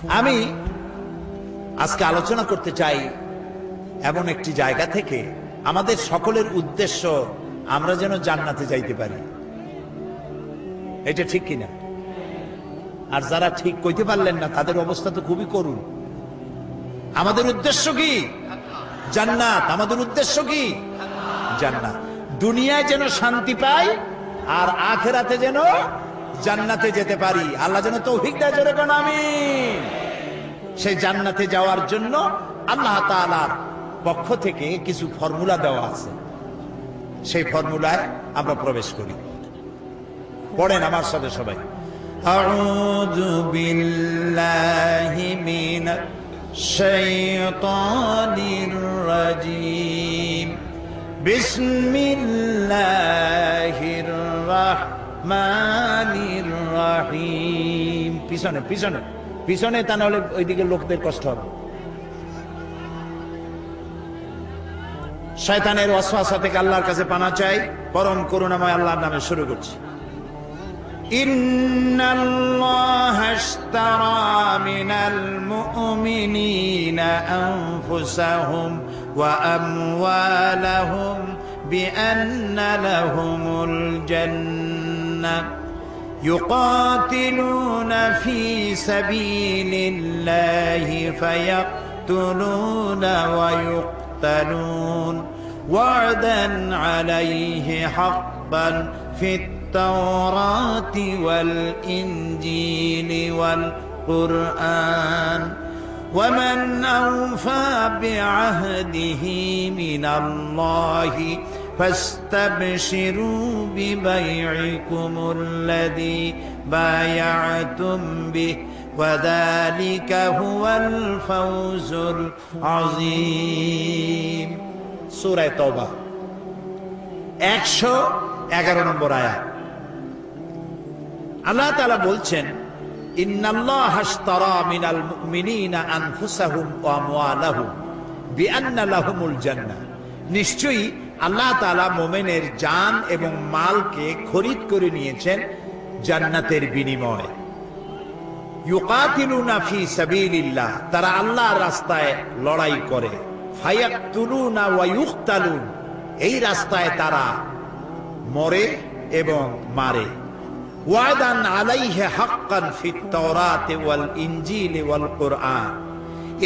আমি আজকে আলোচনা করতে চাই এমন একটি জায়গা থেকে, আমাদের সকলের উদ্দেশ্য আমরা যেন জান্নাতে যাইতে পারি। এটা ঠিক কিনা? আর যারা ঠিক কইতে পারলেন না তাদের অবস্থা তো খুবই করুণ। আমাদের উদ্দেশ্য কি? জান্নাত। আমাদের উদ্দেশ্য কি? জান্নাত। দুনিয়ায় যেন শান্তি পাই আর আখিরাতে যেন জান্নাতে যেতে পারি। আল্লাহ যেন তৌফিক দেয়, জোরে কোন আমিন। সেই জান্নাতে যাওয়ার জন্য আল্লাহ তাআলার পক্ষ থেকে কিছু ফর্মুলা দেওয়া আছে। সেই ফর্মুলায় আমরা প্রবেশ করি। পড়েন আমার সাথে সবাই। আউযু বিল্লাহি মিনাশ শাইতানির রাজীম। বিসমিল্লাহির রাহমানির রাহিম। পিছনে পিছনে পিছনে, তা নাহলে ওইদিকে লোকদের কষ্ট হবে। শয়তানের ওয়াসওয়াসা থেকে আল্লাহর কাছে পানা চাই। পরম করুণাময় আল্লাহর নামে শুরু করছি। ইন্নাল্লাহা আশতারা মিনাল মুমিনিনা আনফুসাহুম ওয়া আমওয়ালাহুম বিআন্না লাহুমুল জান্নাহ يقاتلون في سبيل الله فيقتلون ويقتلون وعدا عليه حقا في التوراة والإنجيل والقرآن ومن أوفى بعهده من الله فاستبشروا ببيعكم الذي بايعتم به وذلك هو الفوز العظيم। সূরা তাওবা 111 নম্বর আয়াত। আল্লাহ তাআলা বলছেন, ইন্নাল্লাহা আশতারা মিনাল মুমিনিনা আনফুসাহুম ওয়া আমওয়ালাহুম বিআন্না লাহুমুল জান্নাহ। নিশ্চয়ই আল্লাহ তাআলা মুমিনের জান এবং মালকে খরিদ করে নিয়েছেন জান্নাতের বিনিময়ে। ইউকাতিলুনা ফি সাবিলিল্লাহ, তারা আল্লাহর রাস্তায় লড়াই করে। ফায়াকতুলুনা ওয়া ইউকতালুন, এই রাস্তায় তারা মরে এবং মারে। ওয়াদান আলাইহি হাক্কান ফিত তাওরাতি ওয়াল ইনজিলি ওয়াল কুরআন,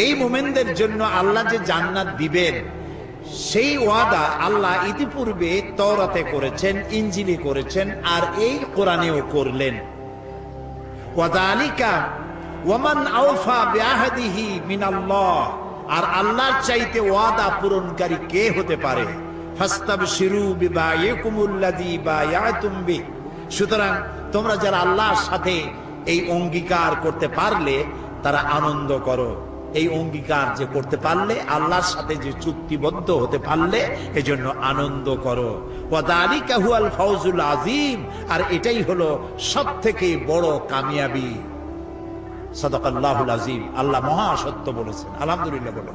এই মুমিনদের জন্য আল্লাহ যে জান্নাত দিবেন সেই ওয়াদা আল্লাহ ইতিপূর্বে তাওরাতে করেছেন, ইনজিলে করেছেন, আর এই কোরআনেও করলেন। ওয়াযালিকা ওয়ামান আওফা বিআহদিহি মিনাল্লাহ, আর আল্লাহর চাইতে ওয়াদা পূরণকারী কে হতে পারে? ফাস্তাবশিরু বিবাইকুমুল্লাযী বায়াতুম বিহি, সুতরাং তোমরা যারা আল্লাহর সাথে এই অঙ্গীকার করতে পারলে তারা আনন্দ করো। এই অঙ্গীকার যে করতে পারলে, আল্লাহর সাথে যে চুক্তিবদ্ধ হতে পারলে, এজন্য আনন্দ করো। ওয়াযালিকা হুয়াল ফাওজুল আযীম, আর এটাই হলো সবথেকে বড় কামিয়াবি। সাদাকাল্লাহুল আযীম, আল্লাহ মহা সত্য বলেছেন। আলহামদুলিল্লাহ বলো।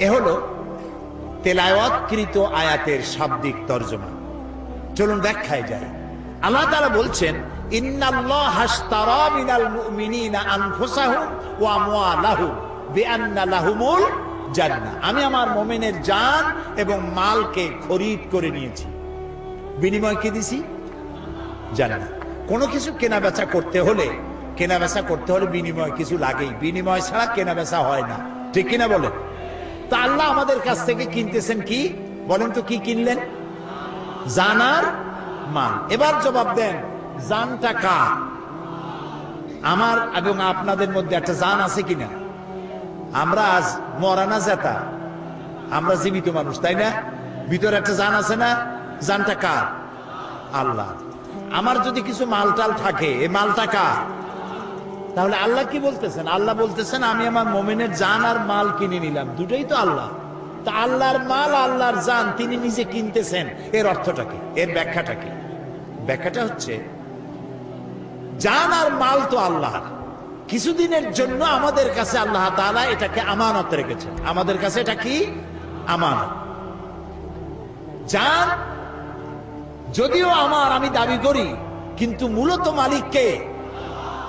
এ হলো তেলাওয়াতকৃত আয়াতের শাব্দিক তরজমা। চলুন ব্যাখ্যায় যাই। আল্লাহ তাআলা বলছেন, ইন্নাল্লাহা আশতারা মিনাল মুমিনিনা আনফুসাহুম ওয়া আমওয়ালাহুম বিআন্না লাহুমুল জান্নাহ, আমি আমার মুমিনের জান এবং মালকে খরিদ করে নিয়েছি। বিনিময় কি দিছি? জান্নাত। কোনো কিছু কেনাবেচা করতে হলে বিনিময় কিছু লাগেই। বিনিময় ছাড়া কেনাবেচা হয় না, ঠিক কিনা বলেন? তা আল্লাহ আমাদের কাছ থেকে কিনতেছেন কি? বলেন তো কি কিনলেন? জান আর মাল। এবার জবাব দেন, জানটা কার? আমার এবং আপনাদের মধ্যে একটা জান আছে কিনা? আমরা আজ মরা না জেতা, আমরা জীবিত মানুষ, তাই না? ভিতরে একটা জান আছে না? জানটা কার? আল্লাহ। আমার যদি কিছু মালটাল থাকে, এই মালটা কার? তাহলে আল্লাহ কি বলতেছেন? আল্লাহ বলতেছেন, আমি আমার মুমিনের জান আর মাল কিনে নিলাম। দুটোই তো আল্লাহ। তা আল্লাহর মাল, আল্লাহর জান তিনি নিজে কিনতেছেন, এর অর্থটা কি? এর ব্যাখ্যাটা কি? ব্যাখ্যাটা হচ্ছে, জান আর মাল তো আল্লাহর, কিছুদিনের জন্য আমাদের কাছে আল্লাহ তাআলা এটাকে আমানত রেখেছেন। আমাদের কাছে এটা কি? আমানত। জান যদিও আমার, আমি দাবি করি, কিন্তু মূলত মালিক কে?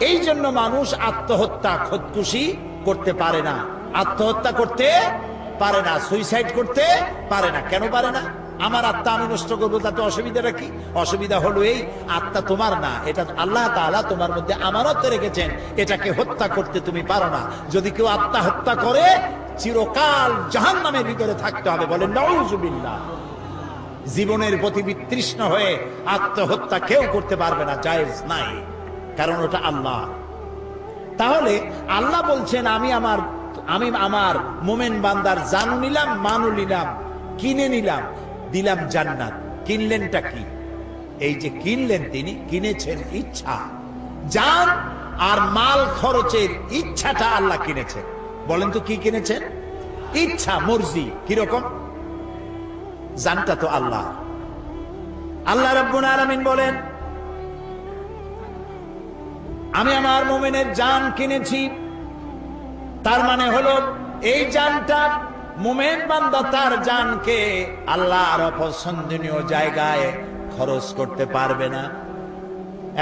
এই জন্য মানুষ আত্মহত্যা খোদকুশি করতে পারে না, আত্মহত্যা করতে পারে না, সুইসাইড করতে পারে না। কেন পারে না? আমার আত্মা আমি নষ্ট করবো, তাতে অসুবিধাটা কি? অসুবিধা হলো এই, আত্মা তোমার না, এটা আল্লাহ তাআলা তোমার মধ্যে আমানত রেখেছেন, এটাকে হত্যা করতে তুমি পারো না। যদি কেউ আত্মা হত্যা করে চিরকাল জাহান্নামের ভিতরে থাকতে হবে। বলেন নাউযুবিল্লাহ। জীবনের প্রতি বিতৃষ্ণ হয়ে আত্মহত্যা কেউ করতে পারবে না, জায়েজ নাই, কারণ ওটা আল্লাহ। তাহলে আল্লাহ বলছেন আমি আমার মোমেন বান্দার জান নিলাম, মানও নিলাম, কিনে নিলাম, দিলাম জান্নাত। কিনলেনটা কি? এই যে কিনলেন, তিনি কিনেছেন ইচ্ছা। জান আর মাল খরচের ইচ্ছাটা আল্লাহ কিনেছেন। বলেন তো কি কিনেছেন? ইচ্ছা, মর্জি। কিরকম? জানটা তো আল্লাহ। আল্লাহ রাব্বুল আলামিন বলেন আমি আমার মুমিনের জান কিনেছি। তার মানে হলো এই জানটা মুমিন বান্দা তার জানকে আল্লাহর অপছন্দনীয় জায়গায় খরচ করতে পারবে না।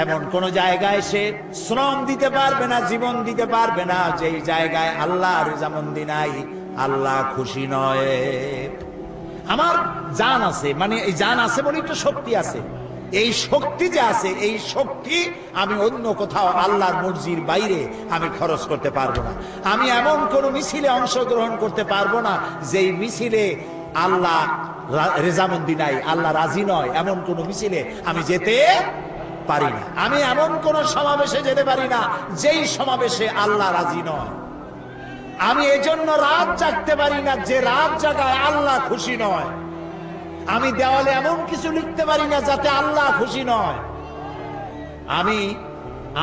এমন কোন জায়গায় সে শ্রম দিতে পারবে না, জীবন দিতে পারবে না যেই জায়গায় আল্লাহর রেজামন্দি নাই, আল্লাহ খুশি নয়। আমার জান আছে, মানে এই জান আছে বলেই তো শক্তি আছে। এই শক্তি যে আছে, এই শক্তি আমি অন্য কোথাও আল্লাহর মর্জির বাইরে আমি খরচ করতে পারবো না। আমি এমন কোন মিছিলে অংশগ্রহণ করতে পারবো না যেই মিছিলে আল্লাহ রেজামন্দি নাই, আল্লাহ রাজি নয়, এমন কোন মিছিলে আমি যেতে পারি না। আমি এমন কোন সমাবেশে যেতে পারি না যেই সমাবেশে আল্লাহ রাজি নয়। আমি এজন্য রাত জাগতে পারি না যে রাত জাগায় আল্লাহ খুশি নয়। আমি দেওয়ালে এমন কিছু লিখতে পারি না যাতে আল্লাহ খুশি নয়। আমি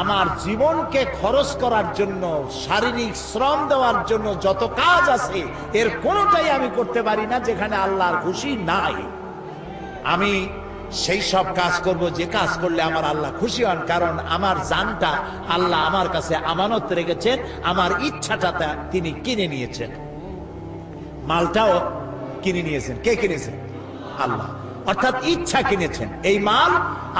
আমার জীবনকে খরচ করার জন্য, শারীরিক শ্রম দেওয়ার জন্য যত কাজ আছে এর কোনোটাই আমি করতে পারি না যেখানে আল্লাহর খুশি নাই। আমি সেই সব কাজ করব যে কাজ করলে আমার আল্লাহ খুশি হন, কারণ আমার জানটা আল্লাহ আমার কাছে আমানত রেখেছেন, আমার ইচ্ছাটা তিনি কিনে নিয়েছেন। মালটাও কিনে নিয়েছেন। কে কিনেছেন? আল্লাহ। অর্থাৎ ইচ্ছা কিনেছেন। এই মাল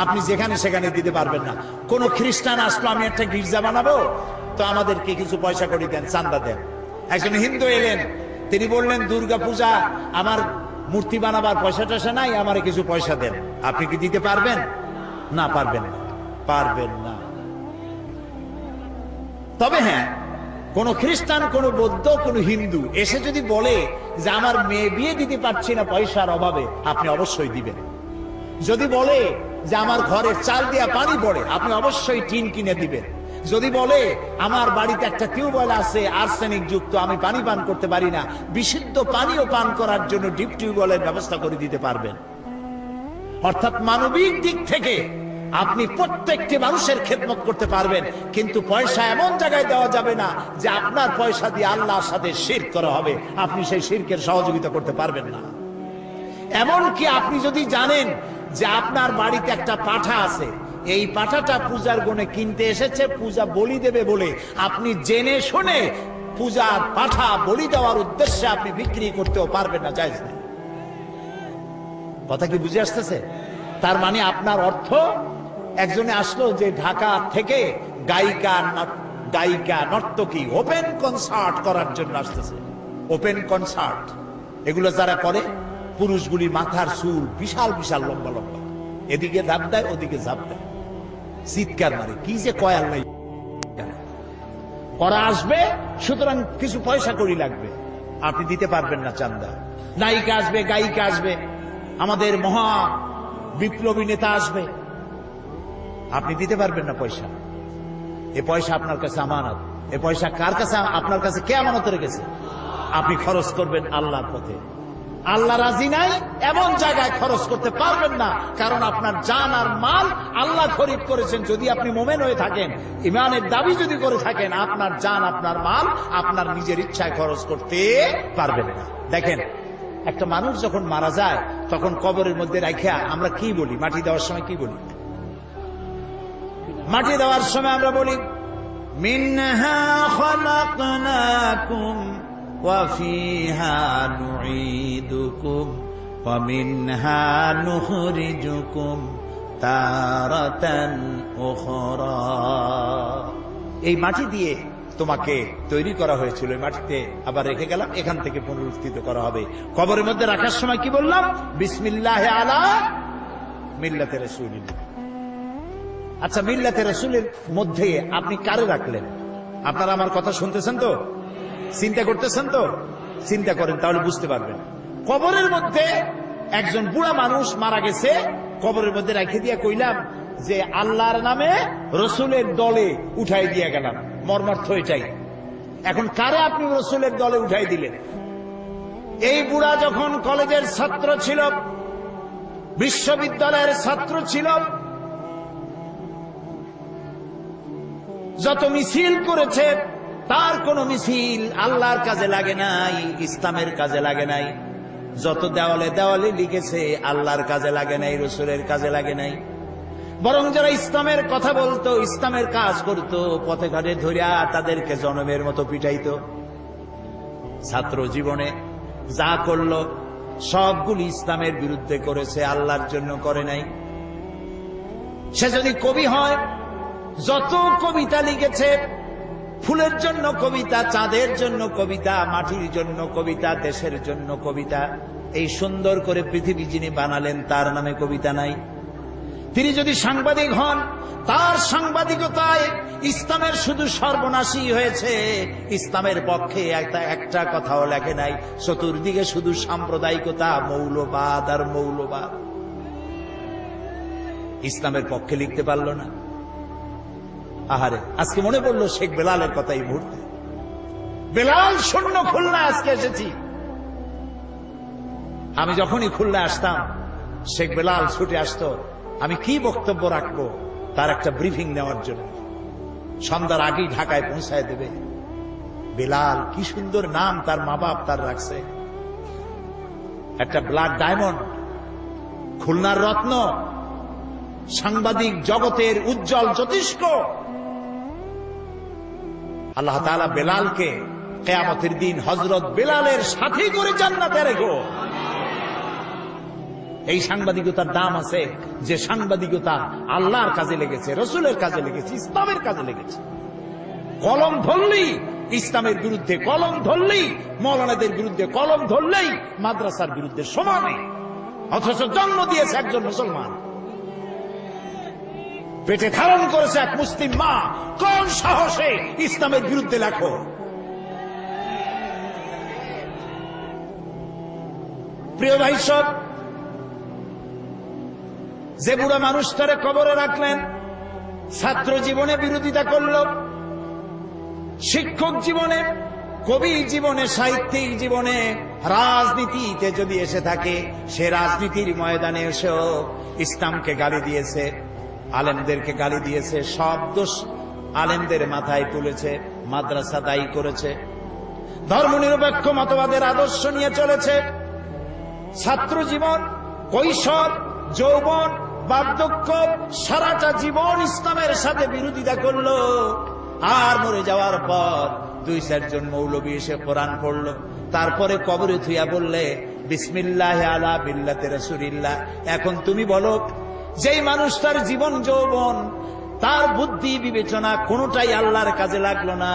আপনি যেখানে সেখানে দিতে পারবেন না। কোন খ্রিস্টান আসলো আমি একটা গির্জা বানাবো, তো আমাদেরকে কিছু পয়সা করে দেন, চান্দা দেন। একজন হিন্দু এলেন, তিনি বললেন দুর্গা পূজা আমার মূর্তি বানাবার পয়সা টয়সা নাই, আমারে কিছু পয়সা দেন। আপনি কি দিতে পারবেন? না, পারবেন না, পারবেন না। তবে হ্যাঁ, কোন খ্রিস্টান, কোন বৌদ্ধ, কোন হিন্দু এসে যদি বলে যে আমার মেয়ে বিয়ে দিতে পারছি না পয়সার অভাবে, আপনি অবশ্যই দিবেন। যদি বলে যে আমার ঘরের চাল দিয়া পানি পড়ে, আপনি অবশ্যই টিন কিনে দিবেন। যদি বলে আমার বাড়িতে একটা টিউবওয়েল আছে আর্সেনিক যুক্ত, আমি পানি পান করতে পারি না, বিশুদ্ধ পানীয় পান করার জন্য ডিপ টিউবওয়েলের ব্যবস্থা করে দিতে পারবেন। অর্থাৎ মানবিক দিক থেকে আপনি প্রত্যেকটি মানুষের খেদমত করতে পারবেন, কিন্তু পয়সা এমন জায়গায় দেওয়া যাবে না যে আপনার পয়সা দিয়ে আল্লাহর সাথে শিরক করা হবে। আপনি সেই শিরকের সহযোগিতা করতে পারবেন না। এমনকি আপনি যদি জানেন যে আপনার বাড়িতে একটা পাঠা আছে, এই পাঠাটা পূজার গুণে কিনতে এসেছে পূজা বলি দেবে বলে, আপনি জেনে শুনে পূজার পাঠা বলি দেওয়ার উদ্দেশ্যে আপনি বিক্রি করতেও পারবেন না, জায়েজ নেই। কথা কি বুঝে আসতেছে? তার মানে আপনার অর্থ, একজনে আসলো যে ঢাকা থেকে গায়িকা নর্তকী ওপেন কনসার্ট করার জন্য আসতেছে। ওপেন কনসার্ট এগুলো যারা করে, পুরুষগুলি মাথার চুল বিশাল বিশাল লম্বা লম্বা, এদিকে ধাপ দেয় ওদিকে ঝাঁপ দেয়, চিৎকার মারে, কি যে কয় আল্লাহ। ওরা আসবে, সুতরাং কিছু পয়সা করি লাগবে, আপনি দিতে পারবেন না চান্দা। নায়িকা আসবে, গায়িকা আসবে, আমাদের মহা বিপ্লবী নেতা আসবে, আপনি দিতে পারবেন না পয়সা। এ পয়সা আপনার কাছে আমানত। এ পয়সা কার কাছে? আপনার কাছে কে আমানত রেখেছে? আপনি খরচ করবেন আল্লাহর পথে। আল্লাহ রাজি নাই এমন জায়গায় খরচ করতে পারবেন না, কারণ আপনার জান আর মাল আল্লাহ খরিদ করেছেন। যদি আপনি মোমেন হয়ে থাকেন, ইমানের দাবি যদি করে থাকেন, আপনার জান আপনার মাল আপনার নিজের ইচ্ছায় খরচ করতে পারবেন না। দেখেন, একটা মানুষ যখন মারা যায় তখন কবরের মধ্যে রাখিয়া আমরা কি বলি? মাটি দেওয়ার সময় কি বলি? মাটি দেওয়ার সময় আমরা বলি মিনহা খালাকনাকুম ওয়া ফিহা নুঈদুকুম ওয়া মিনহা নুখরিজুকুম তারাতান উখরা। এই মাটি দিয়ে তোমাকে তৈরি করা হয়েছিল, এই মাটিতে আবার রেখে গেলাম, এখান থেকে পুনরুত্থিত করা হবে। কবরের মধ্যে রাখার সময় কি বললাম? বিসমিল্লাহে আলা মিল্লাতে রাসূলিল্লাহ। আচ্ছা, মিল্লাতে রাসূলের মধ্যে আপনি কারে রাখলেন? আপনারা আমার কথা শুনতেছেন তো? চিন্তা করতেছেন তো? চিন্তা করেন, তাহলে বুঝতে পারবেন। কবরের মধ্যে একজন বুড়া মানুষ মারা গেছে, কবরের মধ্যে রেখে দিয়ে কইলাম যে আল্লাহর নামে রসুলের দলে উঠাই দিয়ে গেলাম। মর্মার্থ এটাই। এখন কারে আপনি রসুলের দলে উঠাই দিলেন? এই বুড়া যখন কলেজের ছাত্র ছিল, বিশ্ববিদ্যালয়ের ছাত্র ছিল, যত মিছিল করেছে তার কোন মিছিল আল্লাহর কাজে লাগে নাই, ইসলামের কাজে লাগে নাই। যত দেওয়ালে দেওয়ালে লিখেছে আল্লাহর কাজে লাগে নাই, রসুলের কাজে লাগে নাই। বরং যারা ইসলামের কথা বলতো, ইসলামের কাজ করতো, পথে ঘাটে ধরিয়া তাদেরকে জনমের মতো পিটাইতো। ছাত্র জীবনে যা করলো সবগুলি ইসলামের বিরুদ্ধে করেছে, আল্লাহর জন্য করে নাই। সে যদি কবি হয়, যত কবিতা লিখেছে, ফুলের জন্য কবিতা, চাঁদের জন্য কবিতা, মাটির জন্য কবিতা, দেশের জন্য কবিতা, এই সুন্দর করে পৃথিবী যিনি বানালেন তার নামে কবিতা নাই। তিনি যদি সাংবাদিক হন, তার সাংবাদিকতায় ইসলামের শুধু সর্বনাশী হয়েছে, ইসলামের পক্ষে একটা কথাও লেখে নাই। চতুর্দিকে শুধু সাম্প্রদায়িকতা, মৌলবাদ আর মৌলবাদ। ইসলামের পক্ষে লিখতে পারল না। আহারে, আজকে মনে পড়লো শেখ বেলালের কথা এই মুহূর্তে। বেলাল শূন্য খুলনা আজকে এসেছি। আমি যখনই খুলনা আসতাম, শেখ বেলাল ছুটে আসতো, আমি কি বক্তব্য রাখবো তার একটা ব্রিফিং নেওয়ার জন্য। সন্ধ্যার আগেই ঢাকায় পৌঁছায় দেবে। বেলাল, কি সুন্দর নাম তার মা বাপ তার রাখছে, একটা ব্লাড ডায়মন্ড, খুলনার রত্ন, সাংবাদিক জগতের উজ্জ্বল জ্যোতিষ্ক। আল্লাহ তাআলা বেলালকে কিয়ামতের দিন হযরত বেলালের সাথী করে জান্নাতে রেখো। এই সাংবাদিকতার দাম আছে, যে সাংবাদিকতা আল্লাহর কাজে লেগেছে, রসুলের কাজে লেগেছে, ইসলামের কাজে লেগেছে। কলম ধরলেই ইসলামের বিরুদ্ধে, কলম ধরলেই মৌলানাদের বিরুদ্ধে, কলম ধরলেই মাদ্রাসার বিরুদ্ধে সমানে, অথচ জন্ম দিয়েছে একজন মুসলমান, পেটে ধারণ করেছে এক মুসলিম মা। কোন সাহসে ইসলামের বিরুদ্ধে লেখো? প্রিয় ভাই সব, যে বুড়া মানুষটারে কবরে রাখলেন, ছাত্র জীবনে বিরোধিতা করল, শিক্ষক জীবনে, কবি জীবনে, সাহিত্যিক জীবনে, রাজনীতিতে যদি এসে থাকে, সে রাজনীতির ময়দানে এসেও ইসলামকে গালি দিয়েছে, আলেমদেরকে গালি দিয়েছে, সব দোষ আলেমদের মাথায় তুলেছে, মাদ্রাসা দায়ী করেছে, ধর্মনিরপেক্ষ মতবাদের আদর্শ নিয়ে চলেছে। ছাত্র জীবন, কৈশোর, যৌবন, বার্ধক্য, সারাটা জীবন ইসলামের সাথে বিরোধিতা করলো। আর মরে যাওয়ার পর 2-4 মৌলবী এসে কোরআন পড়লো, তারপরে কবরে থুইয়া বললে বিসমিল্লাহ আলা বিল্লাতে রাসূলিল্লাহ। এখন তুমি বলো, যেই মানুষটার জীবন যৌবন, তার বুদ্ধি বিবেচনা কোনটাই আল্লাহর কাজে লাগলো না,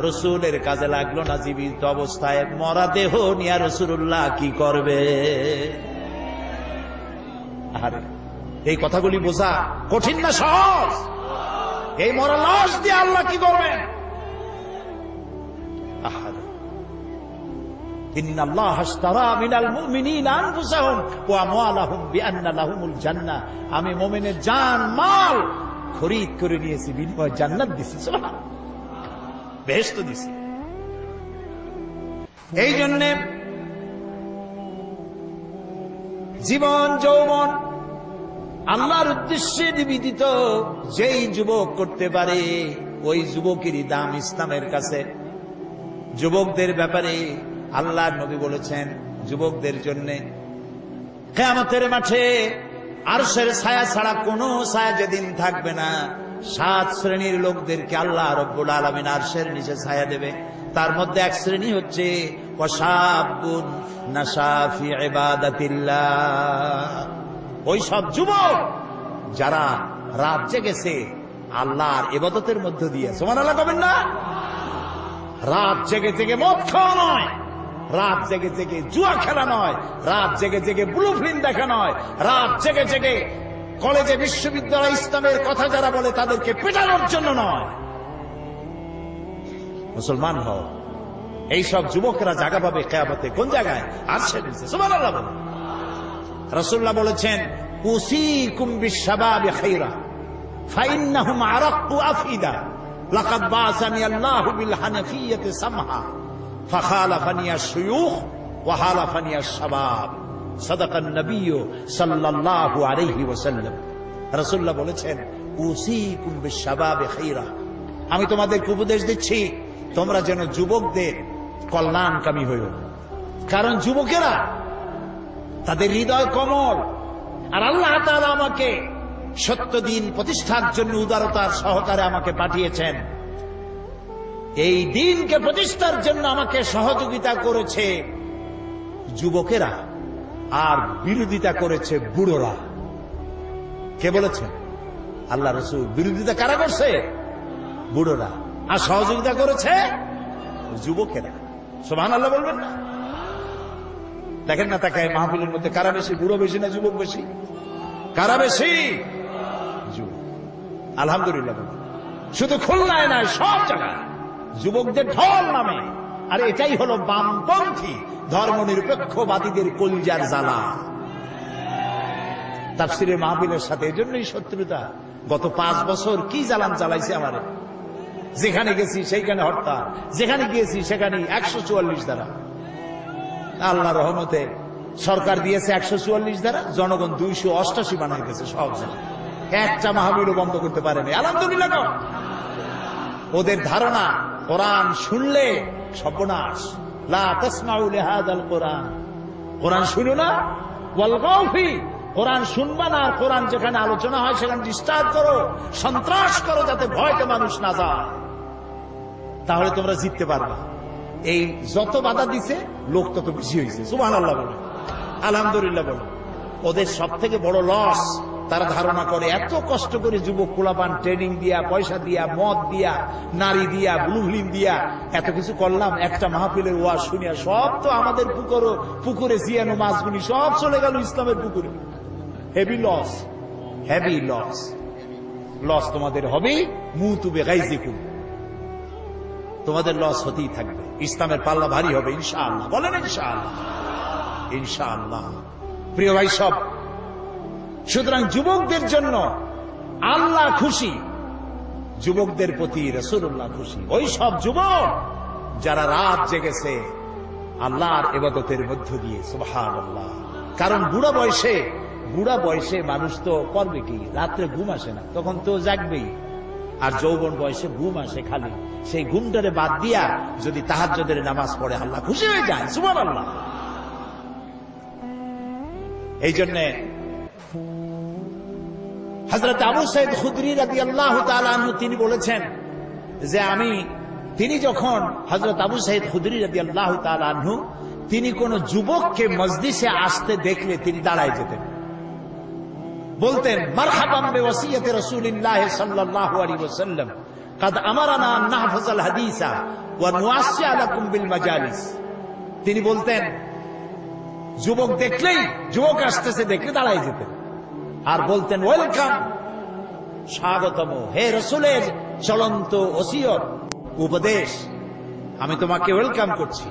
রসুলের কাজে লাগলো না, জীবিত অবস্থায় মরা দেহ নিয়া রাসূলুল্লাহ কি করবে? আরে, এই কথাগুলি বোঝা কঠিন না সহজ? এই মরা লাশ দিয়ে আল্লাহ কি করবেন? আহারে, ইন্নাল্লাহা আশতারা মিনাল মুমিনিনা আনফুসাহুম ওয়া আমওয়ালাহুম বিআন্না লাহুমুল জান্নাহ। আমি মুমিনের জান মাল খরিদ করে নিয়েছি, বিনিময়ে জান্নাত দিছি, সুবহানাল্লাহ, বেহেশত দিছি। এই জন্য জীবন যৌবন আল্লাহর উদ্দেশ্যে নিবেদিত যেই যুবক করতে পারে, ওই যুবকেরই দাম ইসলামের কাছে। যুবকদের ব্যাপারে আল্লাহর নবী বলেছেন, যুবকদের জন্য কিয়ামতের মাঠে আরশের ছায়া ছাড়া কোনো ছায়া যেদিন থাকবে না, 7 শ্রেণীর লোকদেরকে আল্লাহ রব্বুল আলামিন আরশের নিচে ছায়া দেবে। তার মধ্যে এক শ্রেণী হচ্ছে ওয়াশাবুন নাশা ফি ইবাদাতিল্লাহ। ওই সব যুবক যারা রাত জেগেছে আল্লাহর ইবাদতের মধ্য দিয়ে। সুবহানাল্লাহ কবেন না? রাত জেগে জেগে মদ খাওয়া নয়, রাত জেগে জেগে জুয়া খেলা নয়, রাত জেগে জেগে ব্লু ফিল্ম দেখা নয়, রাত জেগে জেগে কলেজে বিশ্ববিদ্যালয় ইসলামের কথা যারা বলে তাদেরকে পেটানোর জন্য নয়। মুসলমান হও। এইসব যুবকরা জায়গা পাবে কিয়ামতে কোন জায়গায়? আরশের নিচে। সুবহানাল্লাহ বলেন। রাসূলুল্লাহ বলেছেন, উসিকুম বিশ-শাবাবি খায়রা ফাইন্নাহুম আরাক্কু আফিদা লাকাদ বা'সানি আল্লাহু বিল হানাফিয়্যাতি সামহা ফাখালাফানি আশ-শুয়ুখ ওয়া হালাফানি আশ-শাবাব। সাদাকান নবী সাল্লাল্লাহু আলাইহি ওয়াসাল্লাম। রাসূলুল্লাহ বলেছেন, উসিকুম বিশ-শাবাবি খায়রা, আমি তোমাদেরকে উপদেশ দিচ্ছি তোমরা যেন যুবকদের কল্যাণকামী হইও। কারণ যুবকেরা তাদের হৃদয় কোমল, আর আল্লাহ তাআলা আমাকে সত্য দিন প্রতিষ্ঠার জন্য উদারতার সহকারে আমাকে পাঠিয়েছেন। এই দিনকে প্রতিষ্ঠার জন্য আমাকে সহযোগিতা করেছে যুবকেরা, আর বিরোধিতা করেছে বুড়োরা। কে বলেছেন? আল্লাহ রাসূল। বিরোধিতা কারা করছে? বুড়োরা। আর সহযোগিতা করেছে যুবকেরা। সুবহানাল্লাহ বলবেন না? দেখেন না তাকায় মাহফিলের মধ্যে কারা বেশি? বুড়ো বেশি না যুবক বেশি? কারা বেশি? যুবক। আলহামদুলিল্লাহ। শুধু খুলনায় নয়, সব জায়গায় যুবকদের ঢল নামে। আর এটাই হলো বামপন্থী ধর্মনিরপেক্ষবাদীদের কলজার জ্বালা। তাফসীরের মাহফিলের সাথে এজন্যই শত্রুতা। গত 5 বছর কি জ্বালান জ্বালাইছে আমারে। যেখানে গেছি সেইখানে হরতাল, যেখানে গিয়েছি সেখানে 144 ধারা। আল্লাহ রহমতে সরকার দিয়েছে 144 ধারা, জনগণ 288 বানাই গেছে সব জায়গায়। একটা মাহফিলও বন্ধ করতে পারেনি। আলহামদুলিল্লাহ। ওদের ধারণা কোরআন শুনলে সর্বনাশ। লা তাসমাউ লিহাযাল কোরআন, কোরআন শুনো না, ওয়ালগাউ ফি, কোরআন শুনবা না। আর কোরআন যেখানে আলোচনা হয় সেখানে ডিস্টার্ব করো, সন্ত্রাস করো, যাতে ভয়তে মানুষ না যায়। তাহলে তোমরা জিততে পারবা। এই যত বাধা দিছে লোক তত বেশি হয়েছে। সুবহানাল্লাহ বলে, আলহামদুলিল্লাহ বলে। ওদের সব থেকে বড় লস, তারা ধারণা করে এত কষ্ট করে যুবক পোলাপান ট্রেনিং দিয়া, পয়সা দিয়া, মদ দিয়া, নারী দিয়া, ব্লু ফিল্ম দিয়া এত কিছু করলাম, একটা মাহফিলের ওয়াজ শুনিয়া সব তো আমাদের পুকুরে জিয়ানো মাছগুলি সব চলে গেল ইসলামের পুকুরে। Heavy loss, heavy loss. Loss তোমাদের হবে। মুতু বিগাইজিকুম, তোমাদের লস হতেই থাকবে। ইসলামের পাল্লা ভারী হবে ইনশাআল্লাহ। বলেন ইনশাআল্লাহ। ইনশাআল্লাহ। প্রিয় ভাই সব, সুতরাং যুবকদের জন্য আল্লাহ খুশি, যুবকদের প্রতি রাসূলুল্লাহ খুশি। ওই সব যুবক যারা রাত জেগেছে আল্লাহর ইবাদতের মধ্য দিয়ে। সুবহানাল্লাহ। কারণ বুড়া বয়সে মানুষ তো করবে কি? রাত্রে ঘুম আসে না, তখন তো জাগবেই। আর যৌবন বয়সে ঘুম আসে খালি। সেই ঘুমটারে বাদ দিয়া যদি তাহাজ্জুদের নামাজ পড়ে আল্লাহ খুশি হয়ে যায়। সুবহানাল্লাহ। এই জন্য হযরত আবু সাঈদ খুদরি রাদিয়াল্লাহু তাআলা আনহু তিনি বলেছেন যে তিনি যখন হযরত আবু সাঈদ খুদরি রাদিয়াল্লাহু তাআলা আনহু তিনি কোন যুবককে মজলিসে আসতে দেখলে তিনি দাঁড়ায় যেতেন, বলতেন মারহাবান বিওয়াসিয়াতি রাসূলিল্লাহ সাল্লাল্লাহু আলাইহি ওয়াসাল্লাম قد امرنا ان نحفظ الحديث ونوسع لكم بالمجالس। তিনি বলতেন যুবক দেখলেই, যুবক আসতেছে দেখলে দাঁড়ায় যেতেন আর বলতেন ওয়েলকাম, স্বাগতম, হে রাসূলের চলন্ত ওসিয়ত উপদেশ, আমি তোমাকে ওয়েলকাম করছি,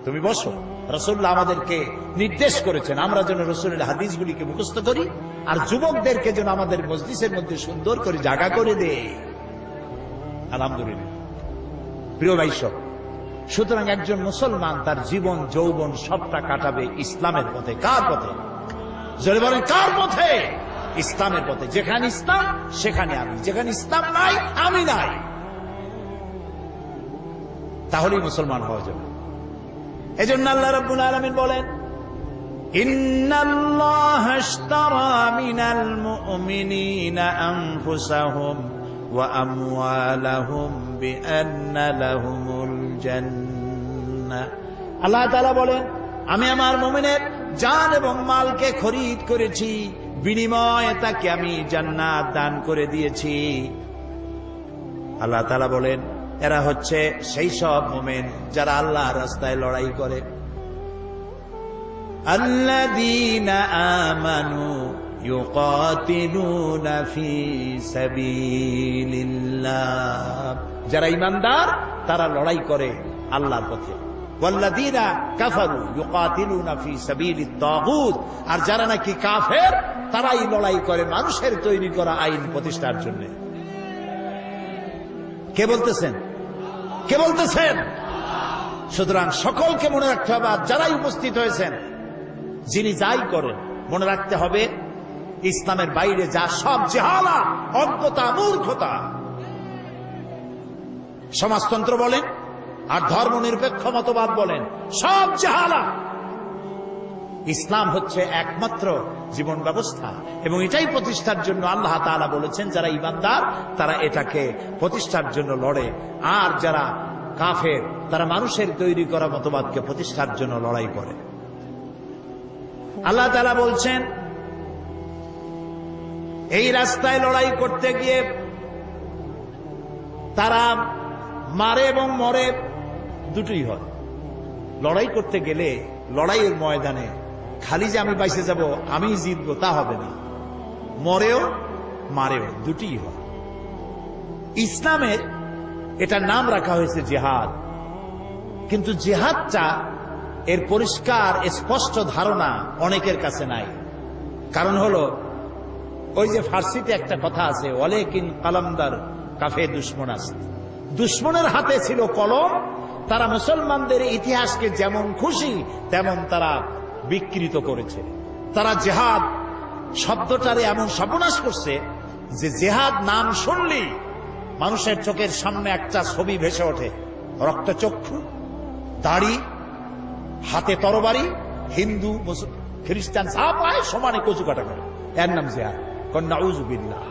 তুমি বসো। রাসূলুল্লাহ আমাদেরকে নির্দেশ করেছেন আমরা যেন রাসূলের হাদিসগুলিকে মুখস্থ করি, আর যুবকদেরকে যেন আমাদের মজলিসের মধ্যে সুন্দর করে জায়গা করে দেয়। আলহামদুলিল্লাহ। প্রিয় ভাই সব, সুতরাং একজন মুসলমান তার জীবন যৌবন সবটা কাটাবে ইসলামের পথে। কার পথে? জোরে বলেন কার পথে? ইসলামের পথে। যেখানে ইসলাম সেখানে আমি, যেখানে ইসলাম নাই আমি নাই। তাহলেই মুসলমান হওয়া যাবে। এজন্য আল্লাহ রাব্বুল আলামিন বলেন ইন্নাল্লাহা আশতারা মিনাল মুমিনিনা আনফুসাহুম ওয়া আমওয়ালাহুম বিআন্না লাহুমুল জান্নাহ। আল্লাহ তাআলা বলেন আমি আমার মুমিনের জান এবং মালকে খরিদ করেছি বিনিময়ে তাকে আমি জান্নাত দান করে দিয়েছি। আল্লাহ তাআলা বলেন, এরা হচ্ছে সেই সব মুমিন যারা আল্লাহর রাস্তায় লড়াই করে। আল্লাযীনা আমানু ইউকাতিলুনা ফি সাবিলিল্লাহ, যারা ঈমানদার তারা লড়াই করে আল্লাহর পথে। ওয়াল্লাযীনা কাফারু ইউকাতিলুনা ফি সাবিলিত তাগুত, আর যারা নাকি কাফের তারাই লড়াই করে মানুষের তৈরি করা আইন প্রতিষ্ঠার জন্য। কে বলতেছেন? কে বলতেছেন? সুতরাং সকলকে মনে রাখতে হবে, আর যারাই উপস্থিত হয়েছেন, যিনি যাই করেন, মনে রাখতে হবে ইসলামের বাইরে যা সব জেহালা, অজ্ঞতা, মূর্খতা। সমাজতন্ত্র বলেন আর ধর্মনিরপেক্ষ মতবাদ বলেন, সব জেহালা। ইসলাম হচ্ছে একমাত্র জীবন ব্যবস্থা, এবং এটাই প্রতিষ্ঠার জন্য আল্লাহ তাআলা বলেছেন যারা ঈমানদার তারা এটাকে প্রতিষ্ঠার জন্য লড়ে, আর যারা কাফের তারা মানুষের তৈরি করা মতবাদকে প্রতিষ্ঠার জন্য লড়াই করে। আল্লাহ তাআলা বলছেন এই রাস্তায় লড়াই করতে গিয়ে তারা মারে এবং মরে, দুটোই হয়। লড়াই করতে গেলে লড়াইয়ের ময়দানে খালি যে আমি বাইসে যাব, আমি জিতবো, তা হবে না। মরেও মারেও, দুটিই হয়। ইসলামের এটার নাম রাখা হয়েছে জিহাদ, কিন্তু জিহাদটা এর পরিষ্কার স্পষ্ট ধারণা অনেকের কাছে নাই। কারণ হলো ওই যে ফার্সিতে একটা কথা আছে, ওয়ালাকিন কালামদার কাফে দুশমন আছে। দুশমনের হাতে ছিল কলম, তারা মুসলমানদের ইতিহাসকে যেমন খুশি তেমন তারা বিকৃত করেছে। তারা জিহাদ শব্দটারে এমন সর্বনাশ করছে যে জিহাদ নাম শুনলেই মানুষের চোখের সামনে একটা ছবি ভেসে ওঠে, রক্তচক্ষু, দাড়ি, হাতে তরবারি, হিন্দু খ্রিস্টান যা পায় সমানে কচু কাটা করে, এর নাম জিহাদ। নাউজুবিল্লাহ,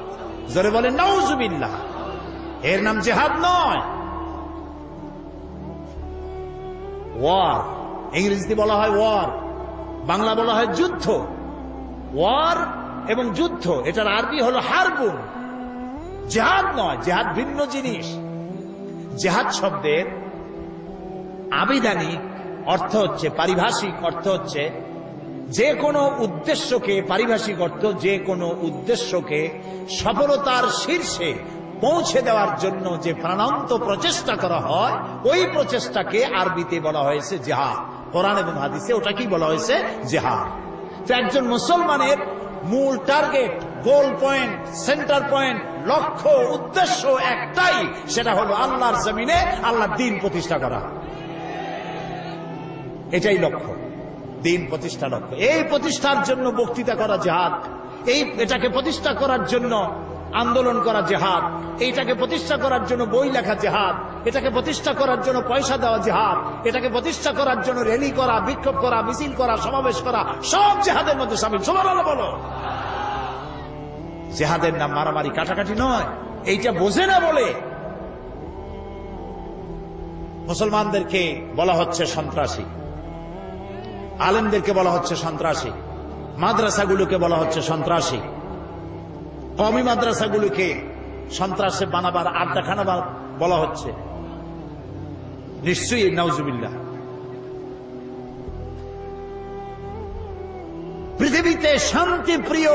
জোরে বলেন নাউজুবিল্লাহ। এর নাম জিহাদ নয়, ওয়ার। ইংরেজিতে বলা হয় ওয়ার, বাংলা বলা হয় যুদ্ধ। ওয়ার এবং যুদ্ধ, এটার আরবি হলো হারবুন। জিহাদ নয়, জিহাদ ভিন্ন জিনিস। জিহাদ শব্দের আবিধানিক অর্থ হচ্ছে, পারিভাষিক অর্থ হচ্ছে যে কোনো উদ্দেশ্যকে, পারিভাষিক অর্থ যে কোনো উদ্দেশ্যকে সফলতার শীর্ষে পৌঁছে দেওয়ার জন্য যে প্রাণান্ত প্রচেষ্টা করা হয়, ওই প্রচেষ্টাকে আরবিতে বলা হয়েছে জিহাদ। কোরআন এবং হাদিসে ওটাকেই বলা হয়েছে জিহাদ। তো একজন মুসলমানের মূল টার্গেট, গোল পয়েন্ট, সেন্টার পয়েন্ট, লক্ষ্য, উদ্দেশ্য একটাই, সেটা হলো আল্লাহর জমিনে আল্লাহর দ্বীন প্রতিষ্ঠা করা। এটাই লক্ষ্য, দ্বীন প্রতিষ্ঠা লক্ষ্য। এই প্রতিষ্ঠার জন্য বক্তৃতা করা জিহাদ, এটাকে প্রতিষ্ঠা করার জন্য আন্দোলন করা জিহাদ, এইটাকে প্রতিষ্ঠা করার জন্য বই লেখা জিহাদ, এটাকে প্রতিষ্ঠা করার জন্য পয়সা দেওয়া জিহাদ, এটাকে প্রতিষ্ঠা করার জন্য র্যালি করা, বিক্ষোভ করা, মিছিল করা, সমাবেশ করা, সব জিহাদের মধ্যে শামিল। সুবহানাল্লাহ বলো। জিহাদের নাম মারামারি, কাটাকাটি নয়। এইটা বোঝে না বলে মুসলমানদেরকে বলা হচ্ছে সন্ত্রাসী, আলেমদেরকে বলা হচ্ছে সন্ত্রাসী, মাদ্রাসাগুলোকে বলা হচ্ছে সন্ত্রাসী, কওমি মাদ্রাসাগুলোকে সন্ত্রাসে বানাবার, আড্ডাখানা বলা হচ্ছে। নিশ্চয়ই নাউজুবিল্লাহ। পৃথিবীতে শান্তিপ্রিয়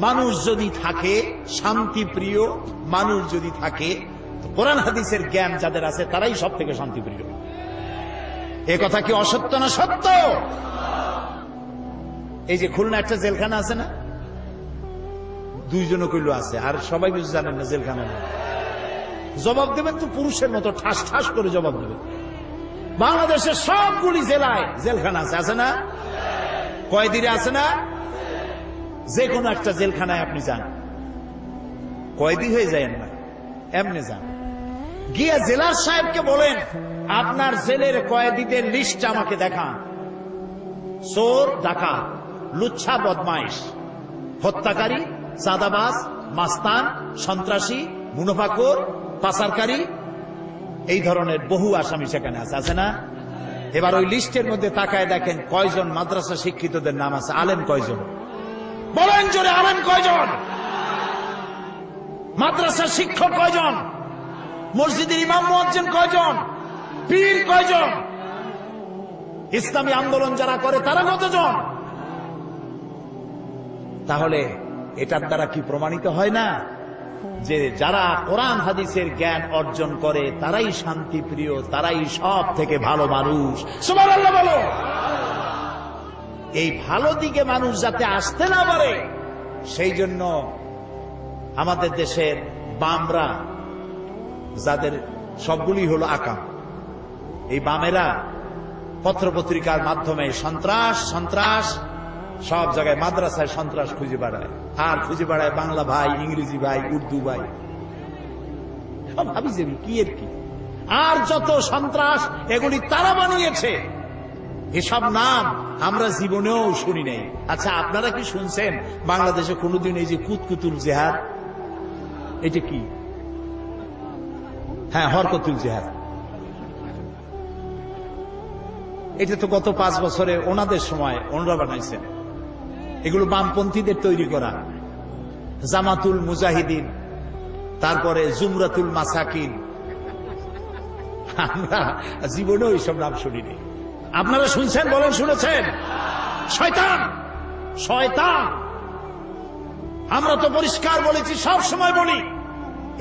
মানুষ যদি থাকে, শান্তিপ্রিয় মানুষ যদি থাকে, কোরআন হাদিসের জ্ঞান যাদের আছে তারাই সব থেকে শান্তিপ্রিয়। এ কথা কি অসত্য না সত্য? এই যে খুলনা একটা জেলখানা আছে না, দুইজনও কইল আছে, আর সবাই কিছু জানেন না জেলখানা। জবাব দেবেন তো পুরুষের মতো ঠাস ঠাস করে জবাব দেবেন। বাংলাদেশের সবগুলি জেলায় জেলখানা আছে, আছে না? কয়েদিরা আছে না? যে কোনো একটা জেলখানায় আপনি যান, কয়েদি হয়ে যায় না, এমনি যান, গিয়ে জেলার সাহেবকে বলেন আপনার জেলের কয়েদিদের লিস্ট আমাকে দেখান। চোর, ডাকাত, লুচ্ছা, বদমাইশ, হত্যাকারী, চাঁদাবাজ, মাস্তান, সন্ত্রাসী, মুনাফাখোর, পাচারকারী, এই ধরনের বহু আসামি সেখানে আছে, আছে না? এবার ওই লিস্টের মধ্যে তাকায় দেখেন কয়জন মাদ্রাসা শিক্ষিতদের নাম আছে, আলেম কয়জন? বলেন জোরে, আলেম কয়জন? মাদ্রাসার শিক্ষক কয়জন? মসজিদের ইমাম মুয়াজ্জিন কয়জন? পীর কয়জন? ইসলামী আন্দোলন যারা করে তারা কতজন? তাহলে এটার দ্বারা কি প্রমাণিত হয় না যে যারা কোরআন হাদিসের জ্ঞান অর্জন করে তারাই শান্তিপ্রিয়, তারাই সব থেকে ভালো মানুষ? সুবহানাল্লাহ বলো। এই ভালো দিকে মানুষ যাতে আসতে না পারে সেই জন্য আমাদের দেশের বামরা, যাদের সবগুলি হলো আকাম, এই বামেরা পত্রপত্রিকার মাধ্যমে সন্ত্রাস সন্ত্রাস সব জায়গায়, মাদ্রাসায় সন্ত্রাস খুঁজে বেড়ায়, আর খুঁজে বেড়ায় বাংলা ভাই, ইংরেজি ভাই, উর্দু ভাই, সব ভাবি যাবি কি এর কি। আর যত সন্ত্রাস এগুলি তারা বানিয়েছে, এসব নাম আমরা জীবনেও শুনি নাই। আচ্ছা, আপনারা কি শুনছেন বাংলাদেশে কোনদিন এই যে কুতকুতুল জেহাদ, এটা কি? হ্যাঁ, হরকতুল জেহাদ, এটা তো গত 5 বছরে ওনাদের সময় ওনারা বানাইছেন। এগুলো বামপন্থীদের তৈরি করা। জামাতুল মুজাহিদিন, তারপরে জুমরাতুল মাসাকিন, আমরা জীবনেও এইসব নাম শুনিনি। আপনারা শুনছেন? বলেন শুনেছেন? শয়তান, শয়তান। আমরা তো পরিষ্কার বলেছি, সব সময় বলি,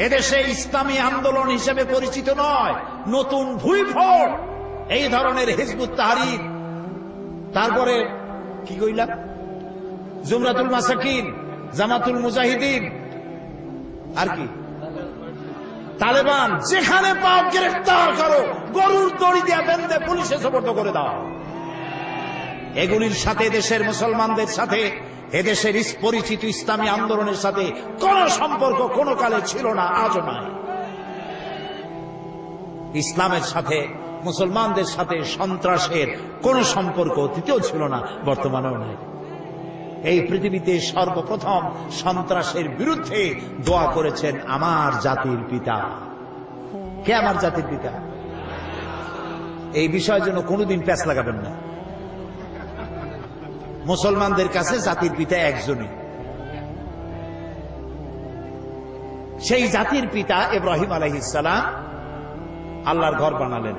এদেশে ইসলামী আন্দোলন হিসেবে পরিচিত নয়, নতুন ভুইফোড় এই ধরনের হিজবুত তাহরীর, তারপরে কি কইলাম, জুমরাতুল মাসাকিন, জামাতুল মুজাহিদিন, আর কি তালেবান, যেখানে পাও গ্রেফতার করো, গরুর দড়ি দিয়ে বেঁধে পুলিশে সোপর্দ করে দাও। এগুলির সাথে দেশের মুসলমানদের সাথে, এদেশের পরিচিত ইসলামী আন্দোলনের সাথে কোন সম্পর্ক কোন কালে ছিল না, আজও নাই। ইসলামের সাথে, মুসলমানদের সাথে সন্ত্রাসের কোন সম্পর্ক অতীতেও ছিল না, বর্তমানেও নাই। এই পৃথিবীতে সর্বপ্রথম সন্ত্রাসের বিরুদ্ধে দোয়া করেছেন আমার জাতির পিতা। কে আমার জাতির পিতা? এই বিষয়ের জন্য কোনোদিন প্যাঁচ লাগাবেন না। মুসলমানদের কাছে জাতির পিতা একজনই, সেই জাতির পিতা ইব্রাহিম আলাইহিস সালাম আল্লাহর ঘর বানালেন।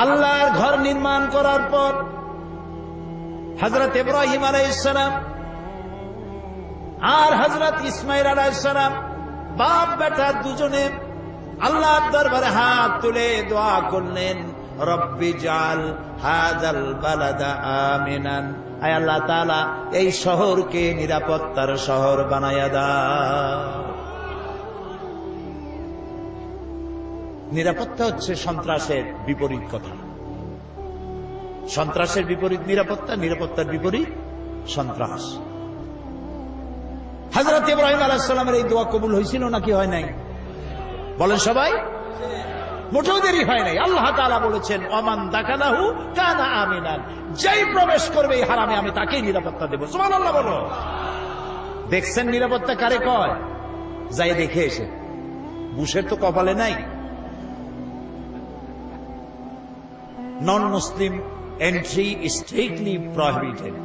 আল্লাহর ঘর নির্মাণ করার পর হযরত ইব্রাহিম আলাইহিস সালাম আর হযরত ইসমাঈল আলাইহিস সালাম বাপ বেটা দুজনে আল্লাহর দরবারে হাত তুলে দোয়া করলেন, রব্বি জাল হাযাল বালাদা আমিনান, আয় আল্লাহ তাআলা এই শহরকে নিরাপত্তার শহর বানায়া দাও। নিরাপত্তা হচ্ছে সন্ত্রাসের বিপরীত কথা। সন্ত্রাসের বিপরীত নিরাপত্তা, নিরাপত্তার বিপরীত সন্ত্রাস। হযরত ইব্রাহিম আলাইহিস সালামের এই দোয়া কবুল হয়েছিল নাকি হয় নাই? বলেন সবাই। মোটেও দেরি হয় নাই। আল্লাহ তাআলা বলেছেন, ওমান দাখালাহু কানা আমিনান, যেই প্রবেশ করবে এই হারামে আমি তাকেই নিরাপত্তা দেব। সুবহানাল্লাহ বলো। দেখছেন নিরাপত্তা কারে কয়? যাই দেখে এসে। বুশের তো কপালে নাই। নন মুসলিম এন্ট্রি স্ট্রিক্টলি প্রহিবিটেড।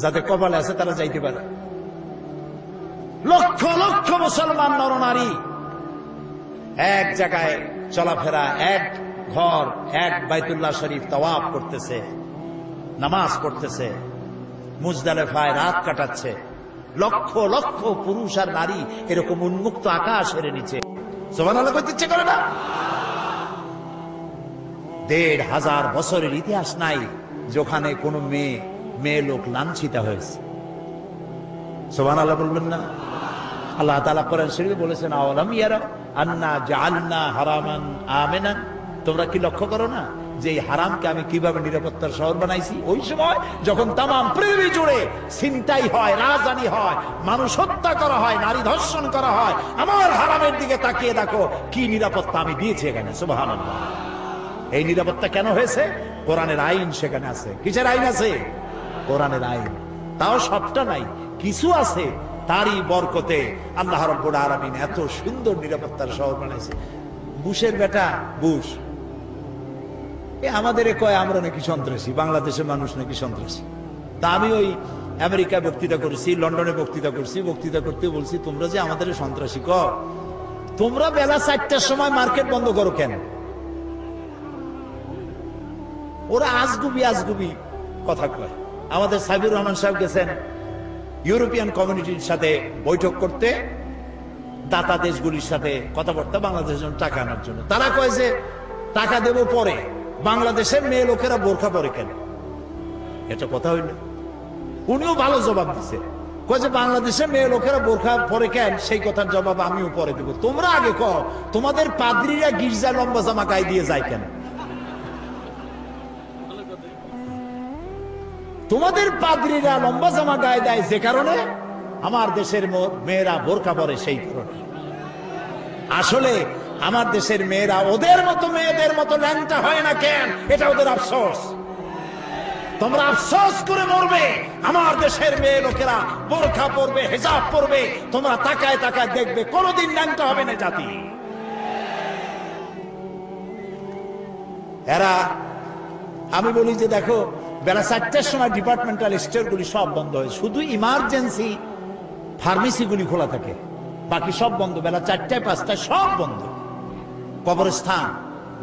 যাদের কপালে আছে তারা যাইতে পারে। লক্ষ লক্ষ মুসলমান নরনারী এক জায়গায় চলাফেরা, এক ঘর, এক বাইতুল্লাহ শরীফ তাওয়াফ করতেছে, নামাজ পড়তেছে, মুজদালিফায় রাত কাটাচ্ছে। লক্ষ লক্ষ পুরুষ আর নারী এরকম উন্মুক্ত আকাশের নিচে সুবহানাল্লাহ কইতে ইচ্ছে করে না? ১৫০০ বছরের ইতিহাস নাই যেখানে কোন মেয়ে লোক লাঞ্ছিত হয়েছে। সুবহানাল্লাহ বলবেন না? আল্লাহ তাআলা কোরআন শরীফে বলেছেন, আওয়ালাম ইয়ারা আন্না জাআলনা হারামান আমিনান, তোমরা কি লক্ষ্য করো না যে এই হারামকে আমি কিভাবে নিরাপত্তার শহর বানাইছি? ওই সময় যখন তামাম পৃথিবী জুড়ে ছিনতাই হয়, রাজধানী হয়, মানুষ হত্যা করা হয়, নারী ধর্ষণ করা হয়, আমার হারামের দিকে তাকিয়ে দেখো কি নিরাপত্তা আমি দিয়েছি এখানে। সুবহানাল্লাহ। এই নিরাপত্তা কেন হয়েছে? কোরআনের আইন সেখানে আছে। কিসের আইন আছে? কোরআনের আইন। তাও সবটা নাই, কিছু আছে। তারই বরকতে আল্লাহ রাব্বুল আলামিন এত সুন্দর নিরাপত্তার শহর বানাইছে। বুশের বেটা বুশ আমাদের কয় আমরা নাকি সন্ত্রাসী, বাংলাদেশের মানুষ নাকি সন্ত্রাসী। তা আমি ওই আমেরিকায় বক্তৃতা করেছি, লন্ডনে বক্তৃতা করছি, বক্তৃতা করতে বলছি তোমরা যে আমাদের সন্ত্রাসী কও, তোমরা বেলা 4টার সময় মার্কেট বন্ধ করো কেন? ওরা আজগুবি কথা কয়। আমাদের সাইবুর রহমান সাহেব গেছেন ইউরোপিয়ান কমিউনিটির সাথে বৈঠক করতে, দাতা দেশগুলির সাথে কথাবার্তা বাংলাদেশের জন্য টাকা আনার জন্য। তারা কয় যে টাকা দেব পরে, বাংলাদেশের মেয়ে লোকেরা বোরখা পরে কেন? এটা কথা হইল। উনিও ভালো জবাব দিছে, কয় যে বাংলাদেশের মেয়ে লোকেরা বোরখা পরে কেন, সেই কথার জবাব আমিও পরে দেব। তোমরা আগে কও, তোমাদের পাদ্রীরা গির্জা লম্বা জামা গায়ে দিয়ে যায় কেন? তোমাদের পাদ্রীরা লম্বা জামা গায়ে দেয় যে কারণে, আমার দেশের মেয়েরা বোরকা পরে সেই কারণে। আসলে আমার দেশের মেয়েরা ওদের মতো মেয়েদের মতো ল্যাংটা হয় না কেন, এটা ওদের আফসোস। তোমরা আফসোস করে মরবে, আমার দেশের মেয়ে লোকেরা বোরকা পরবে, হিজাব পরবে, তোমরা তাকায় তাকায় দেখবে কোনোদিন ল্যাংটা হবে না জাতি। এরা, আমি বলি যে দেখো বেলা 4টার সময় ডিপার্টমেন্টাল স্টোরগুলি সব বন্ধ হয়, শুধু ইমার্জেন্সি ফার্মেসিগুলি খোলা থাকে, বাকি সব বন্ধ। বেলা 4টায় 5টায় সব বন্ধ। কবরস্থান,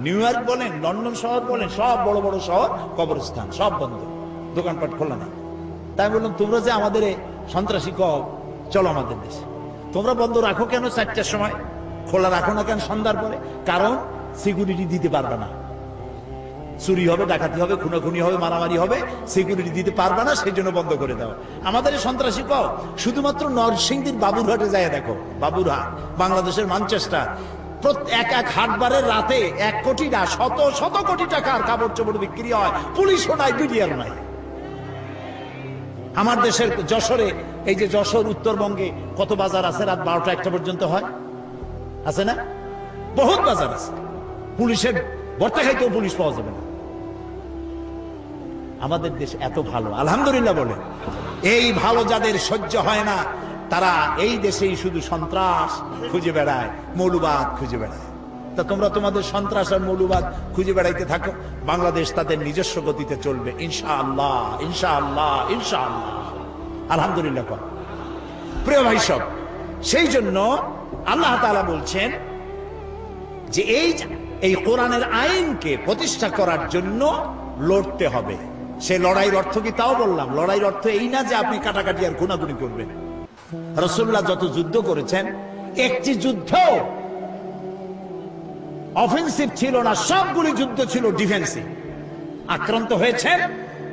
নিউ ইয়র্ক বলেন, লন্ডন শহর বলেন, সব বড় বড় শহর কবরস্থান সব বন্ধ, দোকানপাট খোলা নেই। তাই বললাম তোমরা যে আমাদের সন্ত্রাসী কও, চলো আমাদের দেশে। তোমরা বন্ধ রাখো কেন 4টার সময়, খোলা রাখো না কেন সন্ধ্যার পরে? কারণ সিকিউরিটি দিতে পারবে না, চুরি হবে, ডাকাতি হবে, খুনাখুনি হবে, মারামারি হবে, সিকিউরিটি দিতে পারবে না, সেই জন্য বন্ধ করে দাও। আমাদের এই সন্ত্রাসী কও শুধুমাত্র নরসিংদীর বাবুরহাটে যায় দেখো, বাবুরহাট বাংলাদেশের ম্যানচেস্টার, এক এক হাটবারের রাতে 1 কোটি না শত কোটি টাকার কাপড় চোপড় বিক্রি হয়, পুলিশও নাই, বিডিআর নাই। আমার দেশের যশোরে, এই যে যশোর উত্তরবঙ্গে কত বাজার আছে রাত 12টা 1টা পর্যন্ত হয়, আছে না? বহুত বাজার আছে, পুলিশের ভর্তা খাইতেও পুলিশ পাওয়া যাবে না। আমাদের দেশ এত ভালো, আলহামদুলিল্লাহ বলে। এই ভালো যাদের সহ্য হয় না, তারা এই দেশেই শুধু সন্ত্রাস খুঁজে বেড়ায়, মৌলবাদ খুঁজে বেড়ায়। তা তোমরা তোমাদের সন্ত্রাস আর মৌলবাদ খুঁজে বেড়াইতে থাকো, বাংলাদেশ তাদের নিজস্ব গতিতে চলবে ইনশাআল্লাহ, ইনশাআল্লাহ, ইনশাআল্লাহ, আলহামদুলিল্লাহ। প্রিয় ভাই সব, সেই জন্য আল্লাহ তাআলা বলছেন যে এই কোরআনের আইনকে প্রতিষ্ঠা করার জন্য লড়তে হবে। সে লড়াইয়ের অর্থ কি তাও বললাম। লড়াইয়ের অর্থ এই না যে আপনি কাটাকাটি আর গুনাগুনি করবেন। রাসূলুল্লাহ যত যুদ্ধ করেছেন, একটি যুদ্ধ অফেন্সিভ ছিল না, সবগুলি যুদ্ধ ছিল ডিফেন্সিভ। আক্রান্ত হয়েছেন,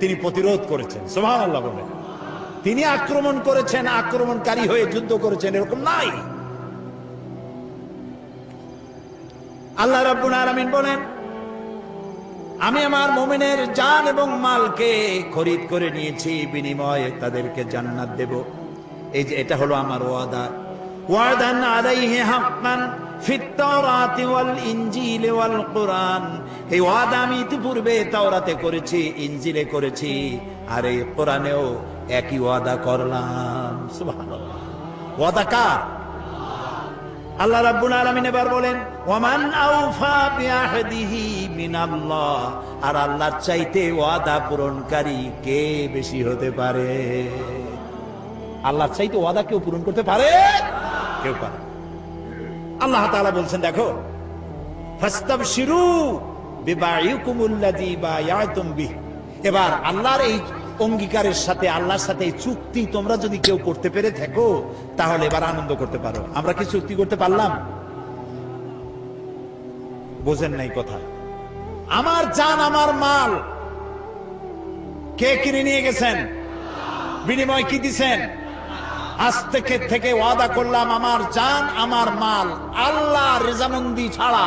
তিনি প্রতিরোধ করেছেন, সুবহানাল্লাহ বলেন। তিনি আক্রমণ করেছেন, আক্রমণকারী হয়ে যুদ্ধ করেছেন, এরকম নাই। আল্লাহ রাব্বুল আলামিন বলেন, আমি আমার মুমিনের জান এবং মালকে খরিদ করে নিয়েছি, বিনিময়ে তাদেরকে জান্নাত দেব। এই যে এটা হলো আমার ওয়াদা। ওয়াদান আলাইহি হাক্কান ফিত তাওরাতি ওয়াল ইনজিল ওয়াল কুরআন। এই ওয়াদা আমি ইতিপূর্বে তাওরাতে করেছি, ইনজিলে করেছি, আর এই কোরআনেও একই ওয়াদা করলাম। সুবহানাল্লাহ। ওয়াদা কার? আল্লাহ রাব্বুল আলামিন এবার বলেন, ওয়ামান আউফা বিআহদিহি মিনাল্লাহ। আর আল্লাহর চাইতে ওয়াদা পূরণকারী কে বেশি হতে পারে? আল্লাহর চাইতে ওয়াদা কেউ পূরণ করতে পারে? কেউ পারে। আল্লাহ তাআলা বলছেন, দেখো, ফাস্তাবশিরু বিবাইকুমুল্লাযী বায়াতুম বিহি। এবার আল্লাহর এই অঙ্গীকারের সাথে, আল্লাহর সাথে এই চুক্তি তোমরা যদি কেউ করতে পেরে থাকো, তাহলে এবার আনন্দ করতে পারো। আমরা কি চুক্তি করতে পারলাম? বোঝেন নাই কথা। আমার জান, আমার মাল কে কিনে নিয়ে গেছেন? বিনিময় কি দিছেন? আজ থেকে ওয়াদা করলাম, আমার জান, আমার মাল আল্লাহর রেজামন্দি ছাড়া,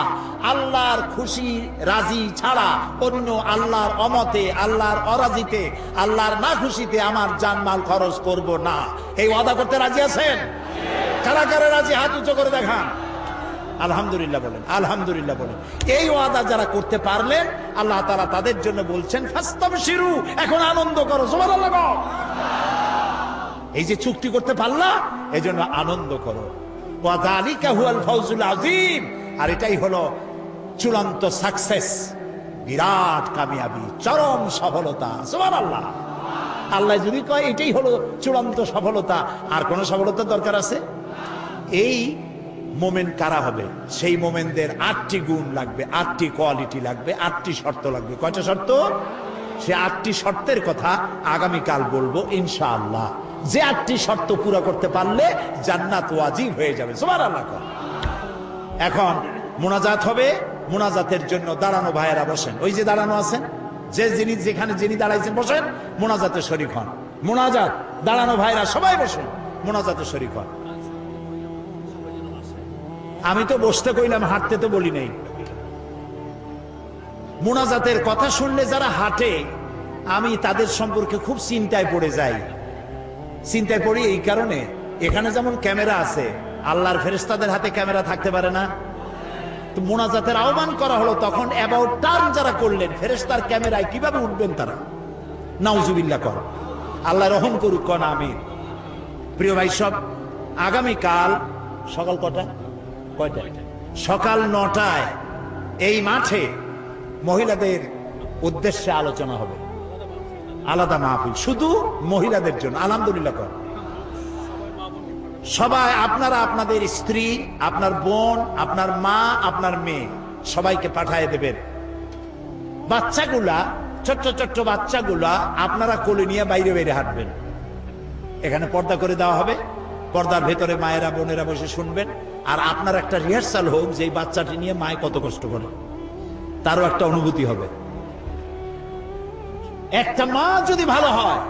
আল্লাহর খুশি রাজি ছাড়া, অন্য আল্লাহর অমতে, আল্লাহর অরাজিতে, আল্লাহর না খুশিতে আমার জান মাল খরচ করব না। এই ওয়াদা করতে রাজি আছেন? কারা কারা রাজি? হাত উঁচু করে দেখান। আলহামদুলিল্লাহ বলেন, আলহামদুলিল্লাহ বলেন। এই ওয়াদা যারা করতে পারলেন, আল্লাহ তাআলা তাদের জন্য বলছেন, ফাস্তাবশিরু, এখন আনন্দ করো। সুবহানাল্লাহ। এই যে চুক্তি করতে পারলা, এই জন্য আনন্দ করো। ওয়াযালিকা হুয়াল ফাউজুল আযীম। আর এটাই হলো চূড়ান্ত সাকসেস, বিরাট কামিয়াবি, চরম সফলতা। সুবহানাল্লাহ। আল্লাহ যদি কয় এটাই হলো চূড়ান্ত সফলতা, আর কোন সফলতার দরকার আছে? এই মোমেন কারা হবে? সেই মোমেনদের 8টি গুণ লাগবে, 8টি কোয়ালিটি লাগবে, 8টি শর্ত লাগবে। কয়টা শর্ত? সে 8টি শর্তের কথা আগামীকাল বলবো ইনশাআল্লাহ। যে 8টি শর্ত পুরো করতে পারলে জান্নাত ওয়াজিব হয়ে যাবে। সুবহানাল্লাহ। এখন মুনাজাত হবে। মুনাজাতের জন্য দাঁড়ানো ভাইয়েরা বসেন, ওই যে দাঁড়ানো আছেন, যেখানে যিনি দাঁড়াইছেন বসেন, মুনাজাতে শরীক হন। মুনাজাত, দাঁড়ানো ভাইরা সবাই বসুন, মুনাজাতে শরীক হন। আমি তো বসতে কইলাম, হাঁটতে তো বলি নাই। মুনাজাতের কথা শুনলে যারা হাঁটে, আমি তাদের সম্পর্কে খুব চিন্তায় পড়ে যাই। চিন্তায় পড়ি এই কারণে, এখানে যেমন ক্যামেরা আছে, আল্লাহর ফেরেশতাদের হাতে ক্যামেরা থাকতে পারে না? তো মুনাজাতের আহ্বান করা হলো, তখন অ্যাবাউট টার্ন যারা করলেন, ফেরেশতার ক্যামেরায় কিভাবে উঠবেন তারা? নাউজুবিল্লাহ কর, আল্লাহ রহম করুক, কন আমিন। প্রিয় ভাই সব, আগামীকাল সকাল কয়টায়? সকাল 9টায় এই মাঠে মহিলাদের উদ্দেশ্যে আলোচনা হবে, আলাদা মাহফিল শুধু মহিলাদের জন্য। আলহামদুলিল্লাহ কর। সবাই আপনারা আপনাদের স্ত্রী, আপনার বোন, আপনার মা, আপনার মেয়ে সবাইকে পাঠিয়ে দেবেন। বাচ্চাগুলা, ছোট্ট ছোট্ট বাচ্চাগুলা আপনারা কোলে নিয়ে বাইরে বাইরে হাঁটবেন। এখানে পর্দা করে দেওয়া হবে, পর্দার ভেতরে মায়েরা বোনেরা বসে শুনবেন। আর আপনার একটা রিহার্সাল হোক যে এই বাচ্চাটি নিয়ে মায়ে কত কষ্ট করে, তারও একটা অনুভূতি হবে। একটা মা যদি ভালো হয়,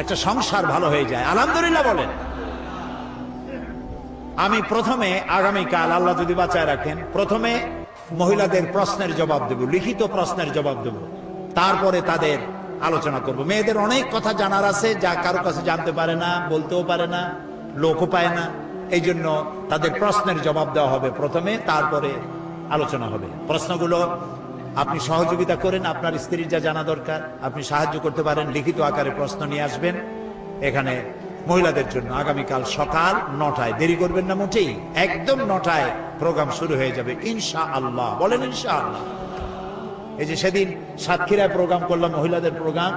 একটা সংসার ভালো হয়ে যায়। আলহামদুলিল্লাহ বলেন। আমি প্রথমে আগামীকাল আল্লাহ যদি বাঁচায় রাখেন, প্রথমে মহিলাদের প্রশ্নের জবাব দেব, লিখিত প্রশ্নের জবাব দেব, তারপরে তাদের আলোচনা করব। মেয়েদের অনেক কথা জানার আছে, যা কারো কাছে জানতে পারে না, বলতেও পারে না, লোকও পায় না। এই জন্য তাদের প্রশ্নের জবাব দেওয়া হবে প্রথমে, তারপরে আলোচনা হবে। প্রশ্নগুলো আপনি সহযোগিতা করেন, আপনার স্ত্রীর যা জানা দরকার আপনি সাহায্য করতে পারেন। লিখিত আকারে প্রশ্ন নিয়ে আসবেন এখানে মহিলাদের জন্য। আগামীকাল সকাল 9টায়, দেরি করবেন না মোটেই, একদম 9টায় প্রোগ্রাম শুরু হয়ে যাবে ইনশাআল্লাহ। বলেন ইনশাআল্লাহ। এই যে সেদিন সাতক্ষীরায় প্রোগ্রাম করলাম, মহিলাদের প্রোগ্রাম,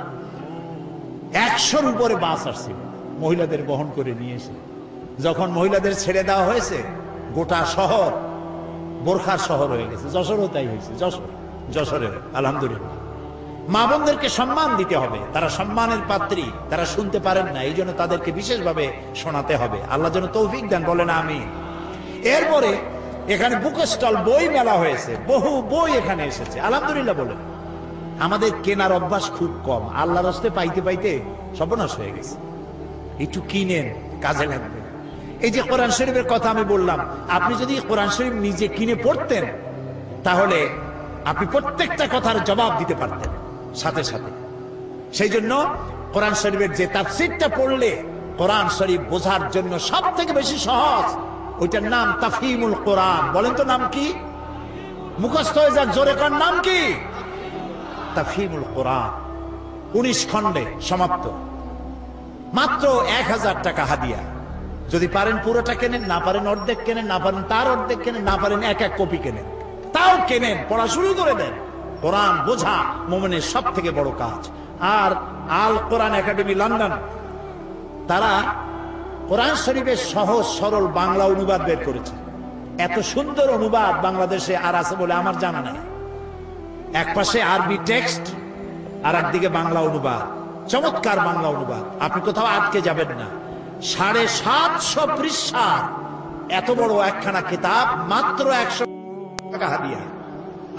100-র উপরে বাস আসছিল মহিলাদের বহন করে নিয়ে এসে। যখন মহিলাদের ছেড়ে দেওয়া হয়েছে, গোটা শহর বোরখার শহর হয়ে গেছে। যশোরও তাই হয়েছে, যশোরের। আলহামদুলিল্লাহ। মা বোনদেরকে সম্মান দিতে হবে, তারা সম্মানের পাত্রী, তারা শুনতে পারেন না, এই জন্য তাদেরকে বিশেষভাবে শোনাতে হবে। আল্লাহ যেন তৌফিক দেন, বলেন আমিন। এরপরে এখানে বুক স্টল, বই মেলা হয়েছে, বহু বই এখানে এসেছে। আলহামদুলিল্লাহ বলেন। আমাদের কেনার অভ্যাস খুব কম, আল্লাহর রাস্তায় পাইতে পাইতে সর্বনাশ হয়ে গেছে। একটু কিনেন, কাজে লাগবে। এই যে কোরআন শরীফের কথা আমি বললাম, আপনি যদি কোরআন শরীফ নিজে কিনে পড়তেন, তাহলে আপনি প্রত্যেকটা কথার জবাব দিতে পারতেন সাথে সাথে। সেই জন্য কোরআন শরীফের যে তাফসীরটা পড়লে কোরআন শরীফ বোঝার জন্য সব থেকে বেশি সহজ, ওইটার নাম তাফহিমুল কোরআন। বলেন তো নাম কি? মুখস্থ হয়ে যাক, জোরে কর, নাম কি? তাফহিমুল কোরআন। 19 খণ্ডে সমাপ্ত। মাত্র 1000 টাকা হাদিয়া। যদি পারেন পুরোটা কেনেন, না পারেন অর্ধেক কেনেন, না পারেন তার অর্ধেক কেনেন, না পারেন এক এক কপি কেনেন, তাও কেনেন, পড়া শুরু করে দেন। কোরআন বোঝা মুমিনের সব থেকে বড় কাজ। আর আল কোরআন একাডেমি লন্ডন, তারা কোরআন শরীফের সহজ সরল বাংলা অনুবাদ বের করেছে। এত সুন্দর অনুবাদ বাংলাদেশে আর আছে বলে আমার জানা নাই। এক পাশে আরবি টেক্সট, আর একদিকে বাংলা অনুবাদ, চমৎকার বাংলা অনুবাদ। আপনি কোথাও আটকে যাবেন না। 750 পৃষ্ঠা এত বড় একখানা কিতাব, মাত্র 100 টাকা হাদিয়া।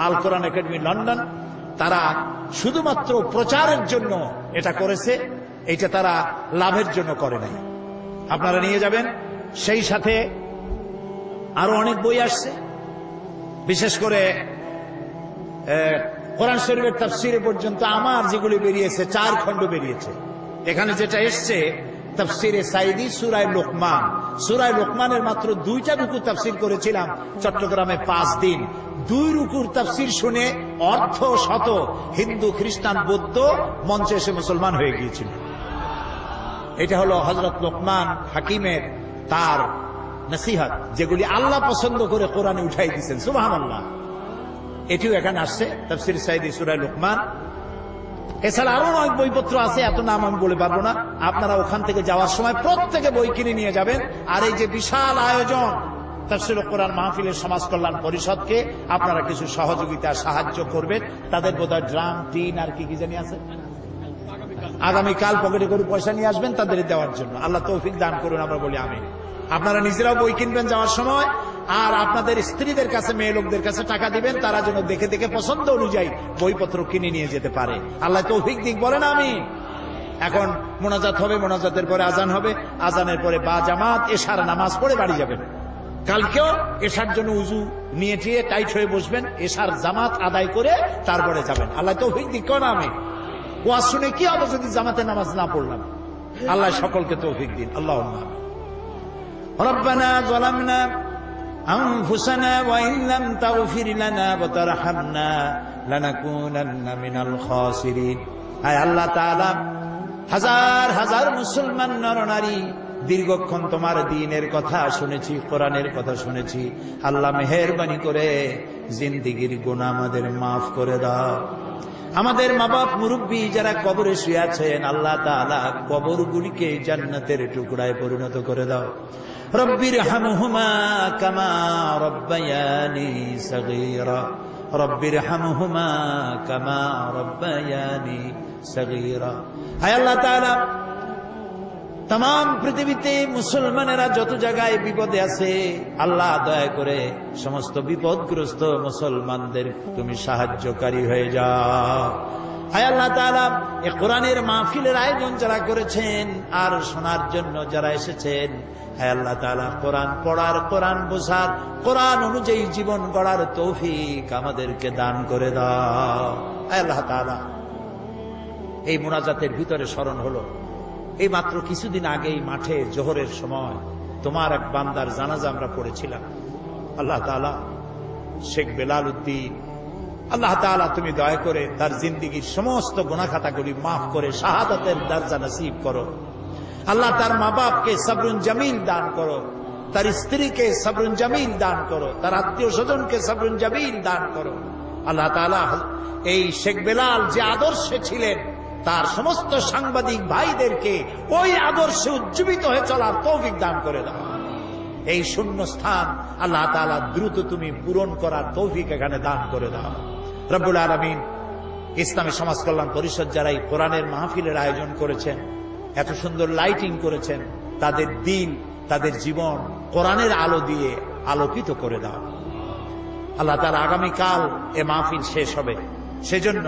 আল কোরআন একাডেমি লন্ডন, তারা শুধুমাত্র প্রচারের জন্য এটা করেছে, এটা তারা লাভের জন্য করে নাই। আপনারা নিয়ে যাবেন। সেই সাথে আরো অনেক বই আসছে, বিশেষ করে কোরআন শরীফের তাফসীরে পর্যন্ত আমার যেগুলি বেরিয়েছে 4 খণ্ড বেরিয়েছে। এখানে যেটা এসছে তাফসীরে সাইদি, সূরা লোকমান। সূরা লোকমানের মাত্র 2টা রুকু তাফসীর করেছিলাম চট্টগ্রামে 5 দিন। 2 রুকুর তাফসীর শুনে অর্ধ শত হিন্দু, খ্রিস্টান, বৌদ্ধ মঞ্চে এসে মুসলমান হয়ে গিয়েছিল। এটা হলো হযরত লোকমান হাকিমের তার নসিহত, যেগুলি আল্লাহ পছন্দ করে কোরআনে উঠাই দিয়েছেন। সুবহানাল্লাহ। এটিও এখানে আসছে তাফসীর সাইদি, সূরা লোকমান। এছাড়া আরো অনেক বইপত্র আছে, এত নাম আমি বলে পারবো না। আপনারা ওখান থেকে যাওয়ার সময় প্রত্যেকে বই কিনে নিয়ে যাবেন। আর এই যে বিশাল আয়োজন তাফসীরুল কোরআন মাহফিলের সমাজ কল্যাণ পরিষদকে আপনারা কিছু সহযোগিতা সাহায্য করবেন। তাদের বোধহয় ড্রাম, টিন আর কি কি জানি আছে, আগামীকাল পকেটে করে পয়সা নিয়ে আসবেন তাদের দেওয়ার জন্য। আল্লাহ তৌফিক দান করুন, আমরা বলি আমিন। আপনারা নিজেরাও বই কিনবেন যাওয়ার সময়, আর আপনাদের স্ত্রীদের কাছে, মেয়ে লোকদের কাছে টাকা দিবেন, তারা যেন দেখে দেখে পছন্দ অনুযায়ী বইপত্র কিনে নিয়ে যেতে পারে। আল্লাহ তৌফিক দিক, বলেন আমিন। এখন মোনাজাত হবে, মোনাজাতের পরে আজান হবে, আজানের পরে বা জামাত এশার নামাজ পড়ে বাড়ি যাবেন। কালকেও এশার জন্য উজু নিয়ে টিয়ে টাইট হয়ে বসবেন, এশার জামাত আদায় করে তারপরে যাবেন। আল্লাহ তৌফিক দিক, কোন আমিন। ওয়াজ শুনে কি হবে যদি জামাতে নামাজ না পড়লাম? আল্লাহ সকলকে তৌফিক দিন, আল্লাহুম্মা আমিন। রব্বানা যালামনা আনফুসানা ওয়া ইন লাম তাগফির লানা ওয়া তারহামনা লানাকুনান্না মিনাল খাসিরিন। আয় আল্লাহ তাআলা, হাজার হাজার মুসলমান নরনারী দীর্ঘক্ষণ তোমার দ্বীনের কথা শুনেছি, কোরআনের কথা শুনেছি। আল্লাহ মেহেরবানি করে জিন্দেগীর গুনাহ আমাদের মাফ করে দাও। আমাদের মা বাপ মুরব্বী যারা কবরে শুয়ে আছেন, আল্লাহ তাআলা কবরগুলিকে জান্নাতের টুকরায় পরিণত করে দাও। রব্বির হামহুমা কামা রব্বায়ানি সগীরা, রব্বির হামহুমা কামা রব্বায়ানি সগীরা। হায় আল্লাহ তাআলা, তাম পৃথিবীতে মুসলমানেরা যত জায়গায় বিপদে আছে, আল্লাহ দয়া করে সমস্ত বিপদগ্রস্ত মুসলমানদের তুমি সাহায্যকারী হয়ে যাও। হায় আল্লাহ তাআলা, এই কোরআনের মাহফিলের আয়োজন যারা করেছেন আর শোনার জন্য যারা এসেছেন, হায় আল্লাহ তাআলা, কোরআন পড়ার, কোরআন বোঝার, কোরআন অনুযায়ী জীবন গড়ার তৌফিক আমাদেরকে দান করে দাও। হায় আল্লাহ তাআলা, এই মুনাজাতের ভিতরে স্মরণ হলো, এই মাত্র কিছুদিন আগেই মাঠে জোহরের সময় তোমার এক বান্দার জানাজা আমরা পড়েছিলাম। আল্লাহ তাআলা, শেখ বেলাল উদ্দিন, আল্লাহ তাআলা তুমি দয়া করে তার জিন্দেগীর সমস্ত গুনাহ খাতাগুলি মাফ করে শাহাদাতের দরজা নসিব করো। আল্লাহ তার মা বাপকে সবরুন জামিল দান করো, তার স্ত্রীকে সবরুন জামিল দান করো, তার আত্মীয় স্বজনকে সবরুন জামিল দান করো। আল্লাহ তাআলা, এই শেখ বেলাল যে আদর্শে ছিলেন, তার সমস্ত সাংবাদিক ভাইদেরকে ওই আদর্শে উজ্জীবিত হয়ে চলার তৌফিক দান করে দাও। এই শূন্য স্থান আল্লাহ তাআলা দ্রুত তুমি পূরণ করার তৌফিক এখানে দান করে দাও। রব্বুল আলামিন, ইসলামী সমাজ কল্যাণ পরিষদ যারা এই কোরআনের মাহফিলের আয়োজন করেছেন, এত সুন্দর লাইটিং করেছেন, তাদের দিন, তাদের জীবন কোরআনের আলো দিয়ে আলোকিত করে দাও। আল্লাহ তাআলা, আগামীকাল এ মাহফিল শেষ হবে, সেজন্য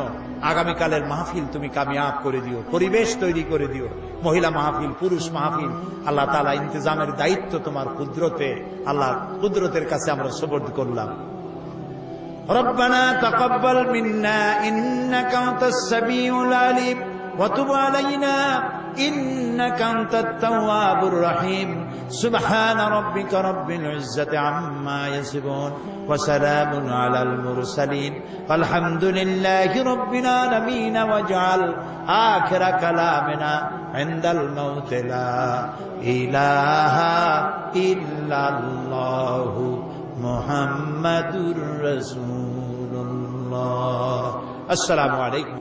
আগামীকালের মাহফিল তুমি কামিয়াব করে দিও, পরিবেশ তৈরি করে দিও। মহিলা মাহফিল, পুরুষ মাহফিল, আল্লাহ তাআলা ইন্তজামের দায়িত্ব তোমার কুদরতে, আল্লাহ কুদরতের কাছে আমরা সুপর্দ করলাম। রব্বানা তাকাব্বাল মিন্না ইন্নাকা আনতাস সামিউল আলিম ওয়া তুব আলাইনা ইন্নাকা আনতাত তাওয়াবুর রহিম। সুবহানা রাব্বিকা রাব্বিল ইজ্জাতি আম্মা ইয়াসিফুন ওয়া সালামুন আলাল মুরসালিন আলহামদুলিল্লাহি রাব্বিল আলামিন। ওয়াজআল আখিরা কালামিনা ইনদাল মাউত লা ইলাহা ইল্লাল্লাহু মুহাম্মাদুর রাসূলুল্লাহ। আসসালামু আলাইকুম।